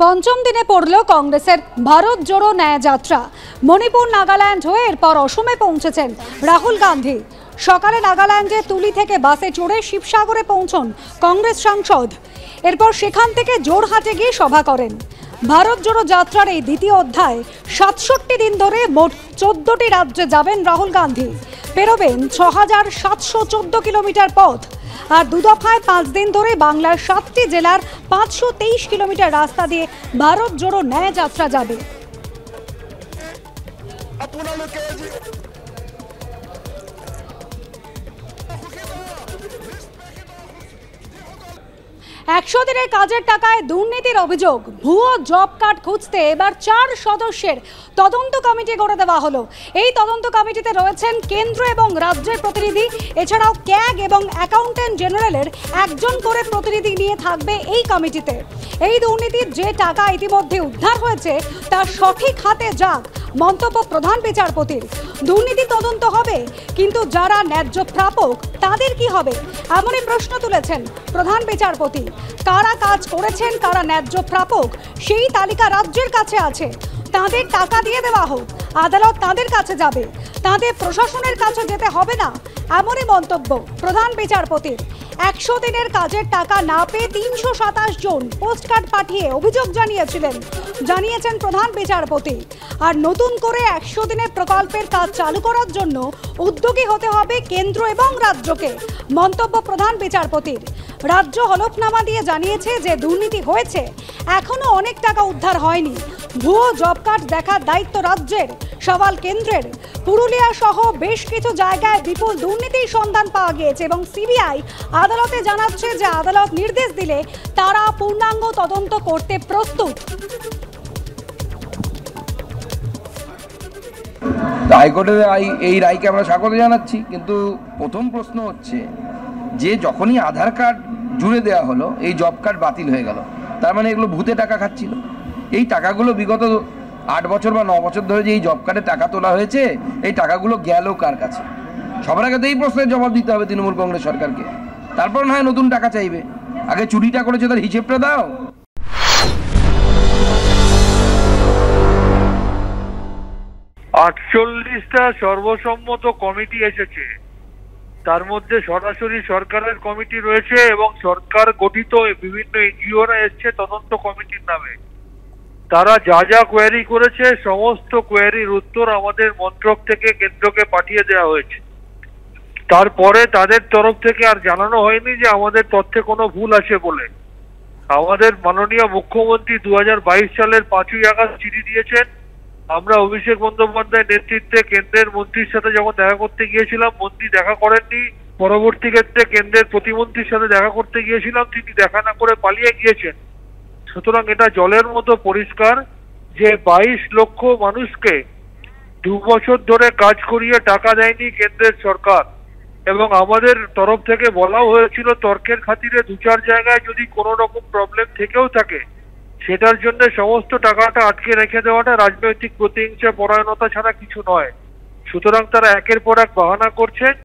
পঞ্চম দিনে পড়ল কংগ্রেসের ভারত জোড়ো ন্যায় যাত্রা। মণিপুর নাগাল্যান্ড হয়ে এরপর অসমে পৌঁছেছেন রাহুল গান্ধী। সকালে নাগাল্যান্ডে তুলি থেকে বাসে চড়ে শিবসাগরে পৌঁছন কংগ্রেস সাংসদ। এরপর সেখান থেকে জোরহাটে গিয়ে সভা করেন। ভারত জোড়ো যাত্রার এই দ্বিতীয় অধ্যায় ৬৭ দিন ধরে মোট ১৪টি রাজ্যে যাবেন রাহুল গান্ধী। পেরোবেন ৬,৭১৪ কিলোমিটার পথ। আর দুদফায় ৫ দিন ধরে বাংলার ৭টি জেলার ৫২৩ কিলোমিটার রাস্তা দিয়ে ভারত জোড়ো ন্যায় যাত্রা যাবে। ১০০ দিনের কাজের টাকায় দুর্নীতির অভিযোগ, ভুয়ো জব কার্ড খুঁজতে এবার ৪ সদস্যের তদন্ত কমিটি গড়ে দেওয়া হলো। এই তদন্ত কমিটিতে রয়েছেন কেন্দ্র এবং রাজ্যের প্রতিনিধি, এছাড়াও ক্যাগ এবং অ্যাকাউন্ট্যান্ট জেনারেলের একজন করে প্রতিনিধি নিয়ে থাকবে এই কমিটিতে। এই দুর্নীতির যে টাকা ইতিমধ্যে উদ্ধার হয়েছে তা সঠিক হাতে যাক, মন্তব্য প্রধান বিচারপতির। দুর্নীতি তদন্ত হবে, কিন্তু যারা ন্যায্য প্রাপক তাদের কি হবে, এমনই প্রশ্ন তুলেছেন প্রধান বিচারপতি। কারা কাজ করেছেন, কারা ন্যায্য প্রাপক সেই তালিকা রাজ্যের কাছে আছে। তাদের টাকা দিয়ে দেওয়া হোক, আদালত তাদের কাছে যাবে, তাদের প্রশাসনের কাছে যেতে হবে না, এমনই মন্তব্য প্রধান বিচারপতির। ১০০ দিনের কাজের টাকা না পেয়ে ৩২৭ জন পোস্টকার্ড পাঠিয়ে অভিযোগ জানিয়েছেন প্রধান বিচারপতি। আর নতুন করে ১০০ দিনের প্রকল্পের কাজ চালু করার জন্য উদ্যোগী হতে হবে কেন্দ্র এবং রাজ্যকে, মন্তব্য প্রধান বিচারপতির। রাজ্য হলফনামা দিয়ে জানিয়েছে যে দুর্নীতি হয়েছে, এখনো অনেক টাকা উদ্ধার হয়নি। ভুয়ো জব কার্ড দেখার দায়িত্ব রাজ্যের, সওয়াল কেন্দ্রের। পুরুলিয়া সহ বেশ কিছু জায়গায় বিপুল দুর্নীতির সন্ধান পাওয়া গিয়েছে এবং সিবিআই আদালতে জানাচ্ছে যে আদালত নির্দেশ দিলে তারা পূর্ণাঙ্গ তদন্ত করতে প্রস্তুত। হাইকোর্টের এই রায়কে আমরা স্বাগত জানাচ্ছি, কিন্তু প্রথম প্রশ্ন হচ্ছে যে যখনই আধার কার্ড জুড়ে দেওয়া হলো এই জব কার্ড বাতিল হয়ে গেল, তার মানে এগুলো ভূতে টাকা খাচ্ছিল। এই টাকাগুলো বিগত ৮ বছর বা ৯ বছর ধরে যে এই জব কার্ডে টাকা তোলা হয়েছে, এই টাকাগুলো গেল কার কাছে? সবার আগে তো এই প্রশ্নের জবাব দিতে হবে তৃণমূল কংগ্রেস সরকারকে, তারপর না হয় নতুন টাকা চাইবে। আগে চুরিটা করেছে তার হিসেবটা দাও। ৪৮টা সর্বসম্মত কমিটি এসেছে, তার মধ্যে সরাসরি সরকারের কমিটি রয়েছে এবং সরকার গঠিত বিভিন্ন এনজিওরা এসছে তদন্ত কমিটির নামে। তারা যা যা কোয়ারি করেছে সমস্ত কোয়ারির উত্তর আমাদের মন্ত্রক থেকে কেন্দ্রকে পাঠিয়ে দেওয়া হয়েছে। তারপরে তাদের তরফ থেকে আর জানানো হয়নি যে আমাদের তথ্যে কোনো ভুল আছে বলে। আমাদের মাননীয় মুখ্যমন্ত্রী ২০২২ সালের ৫ই আগস্ট চিঠি দিয়েছেন। আমরা অভিষেক বন্দ্যোপাধ্যায়ের নেতৃত্বে কেন্দ্রের মন্ত্রীর সাথে যখন দেখা করতে গিয়েছিলাম, মন্ত্রী দেখা করেননি। পরবর্তী ক্ষেত্রে কেন্দ্রের প্রতিমন্ত্রীর সাথে দেখা করতে গিয়েছিলাম, তিনি দেখা না করে পালিয়ে গিয়েছেন। সুতরাং এটা জলের মতো পরিষ্কার যে ২২ লক্ষ মানুষকে ২ বছর ধরে কাজ করিয়ে টাকা দেয়নি কেন্দ্রের সরকার। এবং আমাদের তরফ থেকে বলাও হয়েছিল তর্কের খাতিরে ২-৪ জায়গায় যদি কোনো রকম প্রবলেম থেকেও থাকে সেটার জন্য সমস্ত টাকাটা আটকে রেখে দেওয়াটা রাজনৈতিক প্রতিহিংসা পরায়ণতা ছাড়া কিছু নয়। সুতরাং তারা একের পর এক বাহানা করছে।